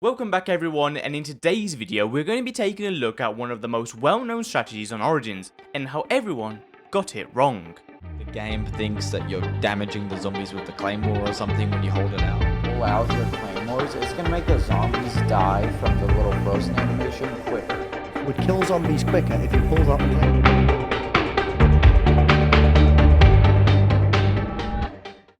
Welcome back everyone, and in today's video we're going to be taking a look at one of the most well-known strategies on Origins and how everyone got it wrong. The game thinks that you're damaging the zombies with the claymore or something when you hold it out. Pull out your claymores, it's going to make the zombies die from the little frozen animation quicker. It would kill zombies quicker if you pulled out the claymore.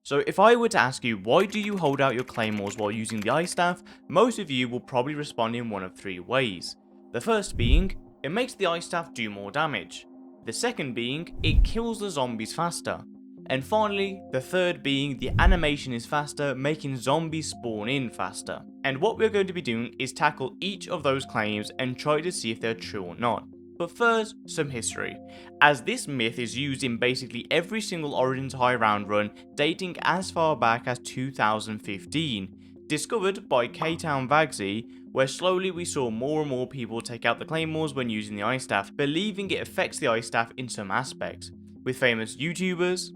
So if I were to ask you why do you hold out your claymores while using the ice staff, most of you will probably respond in one of three ways. The first being, it makes the ice staff do more damage. The second being, it kills the zombies faster. And finally, the third being, the animation is faster, making zombies spawn in faster. And what we're going to be doing is tackle each of those claims and try to see if they're true or not. But first, some history, as this myth is used in basically every single Origins high round run dating as far back as 2015, discovered by K-Town Vagsy, where slowly we saw more and more people take out the claymores when using the ice staff, believing it affects the ice staff in some aspects, with famous YouTubers,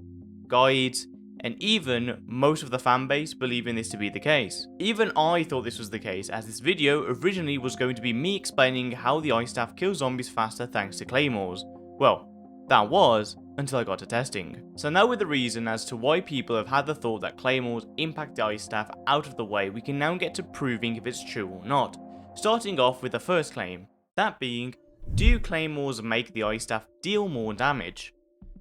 guides, and even most of the fanbase believing this to be the case. Even I thought this was the case, as this video originally was going to be me explaining how the ice staff kills zombies faster thanks to claymores. Well, that was until I got to testing. So now with the reason as to why people have had the thought that claymores impact the ice staff out of the way, we can now get to proving if it's true or not. Starting off with the first claim, that being, do claymores make the ice staff deal more damage?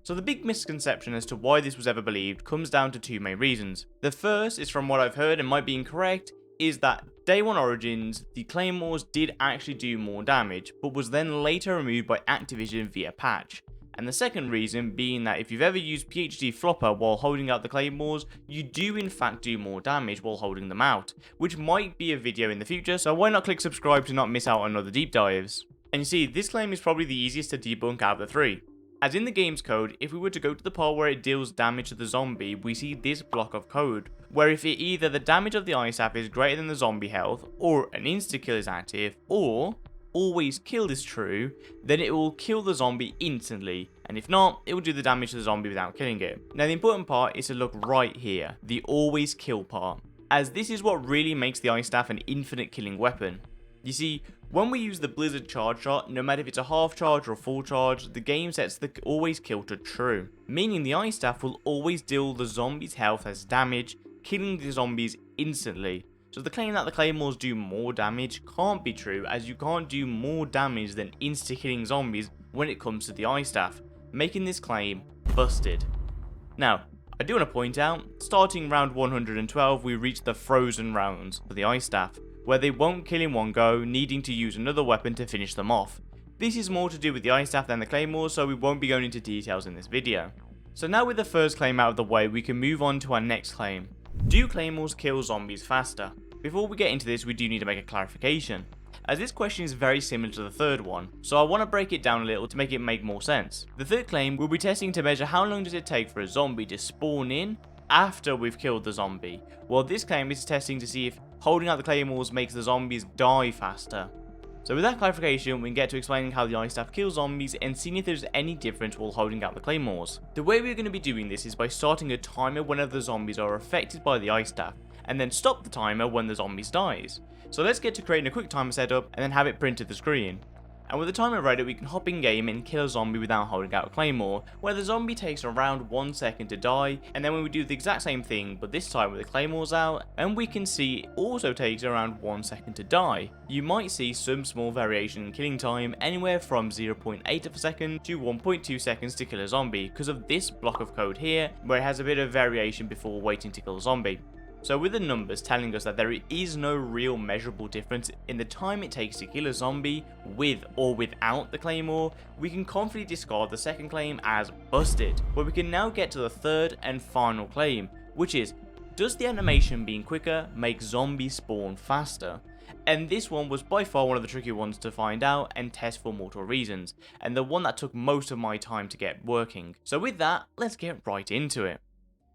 So the big misconception as to why this was ever believed comes down to two main reasons. The first is, from what I've heard and might be incorrect, is that day one Origins, the claymores did actually do more damage, but was then later removed by Activision via patch. And the second reason being that if you've ever used PhD Flopper while holding out the claymores, you do in fact do more damage while holding them out, which might be a video in the future, so why not click subscribe to not miss out on other deep dives. And you see, this claim is probably the easiest to debunk out of the three. As in the game's code, if we were to go to the part where it deals damage to the zombie, we see this block of code, where if it either the damage of the ice staff is greater than the zombie health, or an insta-kill is active, or always kill is true, then it will kill the zombie instantly, and if not, it will do the damage to the zombie without killing it. Now the important part is to look right here, the always kill part, as this is what really makes the ice staff an infinite killing weapon. You see, when we use the Blizzard charge shot, no matter if it's a half charge or a full charge, the game sets the always kill to true, meaning the ice staff will always deal the zombie's health as damage, killing the zombies instantly. So the claim that the claymores do more damage can't be true, as you can't do more damage than insta-killing zombies when it comes to the ice staff, making this claim busted. Now, I do want to point out, starting round 112 we reach the frozen rounds for the ice staff, where they won't kill in one go, needing to use another weapon to finish them off. This is more to do with the ice staff than the claymores, so we won't be going into details in this video. So now with the first claim out of the way, we can move on to our next claim. Do claymores kill zombies faster? Before we get into this, we do need to make a clarification, as this question is very similar to the third one, so I want to break it down a little to make it make more sense. The third claim will be testing to measure how long does it take for a zombie to spawn in after we've killed the zombie, while this claim is testing to see if holding out the claymores makes the zombies die faster. So with that clarification, we can get to explaining how the ice staff kills zombies and seeing if there's any difference while holding out the claymores. The way we're going to be doing this is by starting a timer whenever the zombies are affected by the ice staff, and then stop the timer when the zombies dies. So let's get to creating a quick timer setup and then have it print to the screen. And with the timer ready, we can hop in game and kill a zombie without holding out a claymore, where the zombie takes around 1 second to die, and then when we do the exact same thing, but this time with the claymores out, and we can see it also takes around 1 second to die. You might see some small variation in killing time, anywhere from 0.8 of a second to 1.2 seconds to kill a zombie, because of this block of code here, where it has a bit of variation before waiting to kill a zombie. So with the numbers telling us that there is no real measurable difference in the time it takes to kill a zombie with or without the claymore, we can confidently discard the second claim as busted. But we can now get to the third and final claim, which is, does the animation being quicker make zombies spawn faster? And this one was by far one of the tricky ones to find out and test for multiple reasons, and the one that took most of my time to get working. So with that, let's get right into it.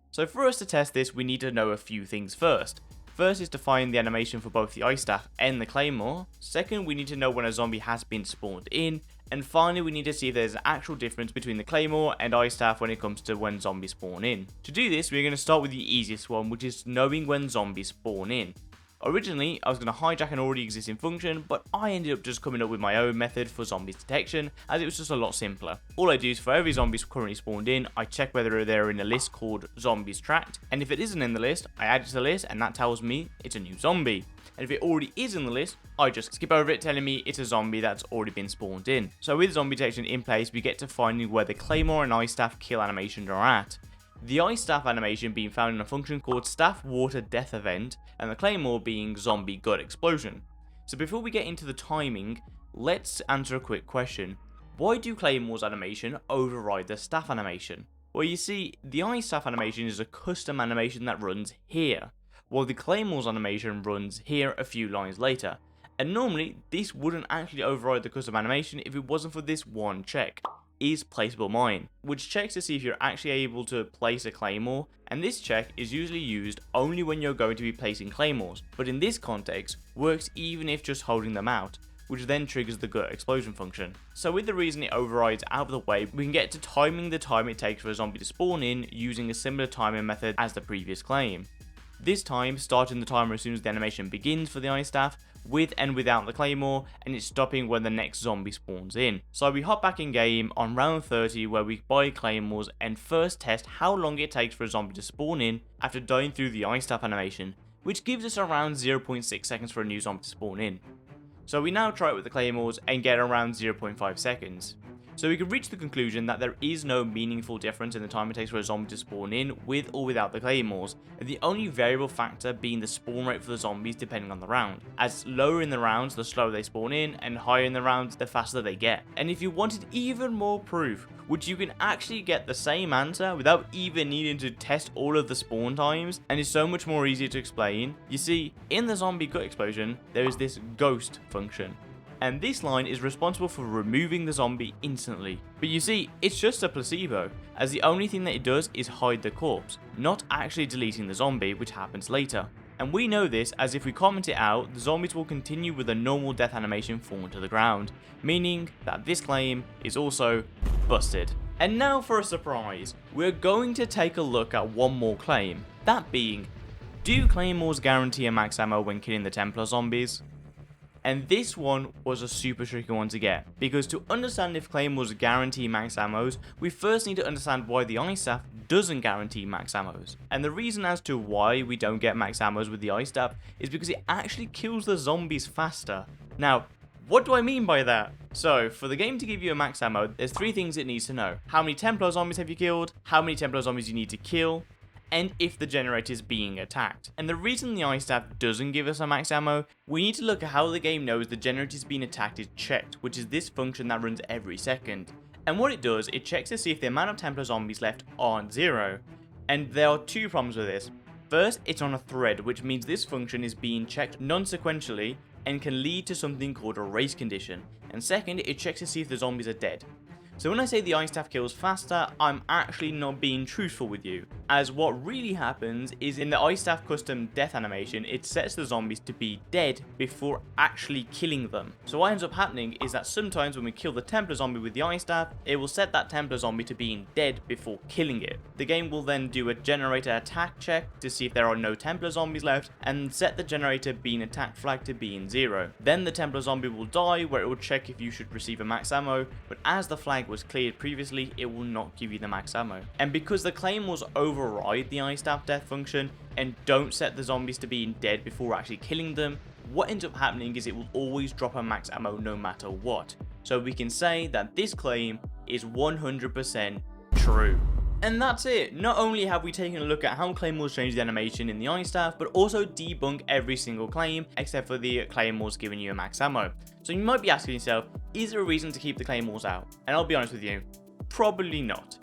So for us to test this, we need to know a few things first. First is to find the animation for both the ice staff and the claymore. Second, we need to know when a zombie has been spawned in. And finally, we need to see if there's an actual difference between the claymore and ice staff when it comes to when zombies spawn in. To do this, we're going to start with the easiest one, which is knowing when zombies spawn in. Originally, I was going to hijack an already existing function, but I ended up just coming up with my own method for zombies detection, as it was just a lot simpler. All I do is for every zombie currently spawned in, I check whether they're in a list called zombies tracked, and if it isn't in the list, I add it to the list, and that tells me it's a new zombie. And if it already is in the list, I just skip over it telling me it's a zombie that's already been spawned in. So with zombie detection in place, we get to finding where the Claymore and Ice Staff kill animations are at. The Ice Staff animation being found in a function called Staff Water Death Event, and the Claymore being Zombie Gut Explosion. So before we get into the timing, let's answer a quick question. Why do Claymore's animation override the Staff animation? Well, you see, the Ice Staff animation is a custom animation that runs here, while the Claymore's animation runs here a few lines later. And normally, this wouldn't actually override the custom animation if it wasn't for this one check. Is placeable mine, which checks to see if you're actually able to place a claymore, and this check is usually used only when you're going to be placing claymores, but in this context works even if just holding them out, which then triggers the gut explosion function. So with the reason it overrides out of the way, we can get to timing the time it takes for a zombie to spawn in using a similar timing method as the previous claim. This time starting the timer as soon as the animation begins for the Ice Staff, with and without the Claymore, and it's stopping when the next zombie spawns in. So we hop back in game on round 30 where we buy Claymores and first test how long it takes for a zombie to spawn in after dying through the Ice Staff animation, which gives us around 0.6 seconds for a new zombie to spawn in. So we now try it with the Claymores and get around 0.5 seconds. So we can reach the conclusion that there is no meaningful difference in the time it takes for a zombie to spawn in with or without the Claymores, and the only variable factor being the spawn rate for the zombies depending on the round, as lower in the rounds the slower they spawn in, and higher in the rounds the faster they get. And if you wanted even more proof, which you can actually get the same answer without even needing to test all of the spawn times, and is so much more easier to explain, you see, in the zombie gut explosion, there is this ghost function. And this line is responsible for removing the zombie instantly. But you see, it's just a placebo, as the only thing that it does is hide the corpse, not actually deleting the zombie, which happens later. And we know this as if we comment it out, the zombies will continue with a normal death animation falling to the ground, meaning that this claim is also busted. And now for a surprise, we're going to take a look at one more claim, that being, do Claymores guarantee a max ammo when killing the Templar zombies? And this one was a super tricky one to get, because to understand if Claymores guarantee max ammos, we first need to understand why the Ice Staff doesn't guarantee max ammos. And the reason as to why we don't get max ammos with the Ice Staff is because it actually kills the zombies faster. Now, what do I mean by that? So, for the game to give you a max ammo, there's three things it needs to know. How many Templar zombies have you killed, how many Templar zombies you need to kill, and if the generator is being attacked. And the reason the Ice Staff doesn't give us a max ammo, we need to look at how the game knows the generator is being attacked is checked, which is this function that runs every second. And what it does, it checks to see if the amount of Templar zombies left aren't 0. And there are two problems with this. First, it's on a thread, which means this function is being checked non-sequentially and can lead to something called a race condition. And second, it checks to see if the zombies are dead. So when I say the Ice Staff kills faster, I'm actually not being truthful with you, as what really happens is in the Ice Staff custom death animation, it sets the zombies to be dead before actually killing them. So what ends up happening is that sometimes when we kill the Templar zombie with the Ice Staff, it will set that Templar zombie to being dead before killing it. The game will then do a generator attack check to see if there are no Templar zombies left, and set the generator being attacked flag to being 0. Then the Templar zombie will die, where it will check if you should receive a max ammo, but as the flag was cleared previously, it will not give you the max ammo. And because the Claymores override the Ice Staff death function and don't set the zombies to being dead before actually killing them, what ends up happening is it will always drop a max ammo no matter what. So we can say that this claim is 100% true. And that's it. Not only have we taken a look at how Claymores change the animation in the Ice Staff, but also debunk every single claim except for the Claymores giving you a max ammo. So you might be asking yourself, is there a reason to keep the Claymores out? And I'll be honest with you, probably not.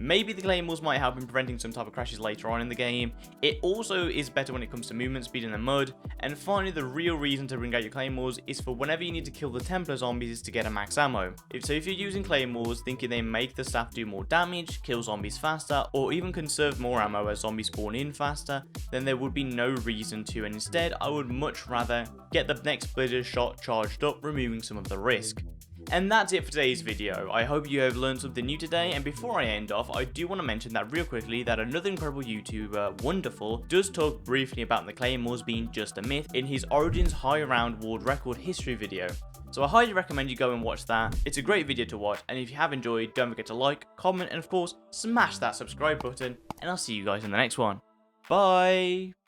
Maybe the Claymores might help in preventing some type of crashes later on in the game. It also is better when it comes to movement speed in the mud. And finally, the real reason to bring out your Claymores is for whenever you need to kill the Templar zombies is to get a max ammo. If you're using Claymores thinking they make the staff do more damage, kill zombies faster, or even conserve more ammo as zombies spawn in faster, then there would be no reason to, and instead I would much rather get the next blizzard shot charged up, removing some of the risk. And that's it for today's video. I hope you have learned something new today, and before I end off, I do want to mention that real quickly that another incredible YouTuber, Wonderful, does talk briefly about the Claymores being just a myth in his Origins High Round World Record History video. So I highly recommend you go and watch that. It's a great video to watch, and if you have enjoyed, don't forget to like, comment, and of course, smash that subscribe button, and I'll see you guys in the next one. Bye!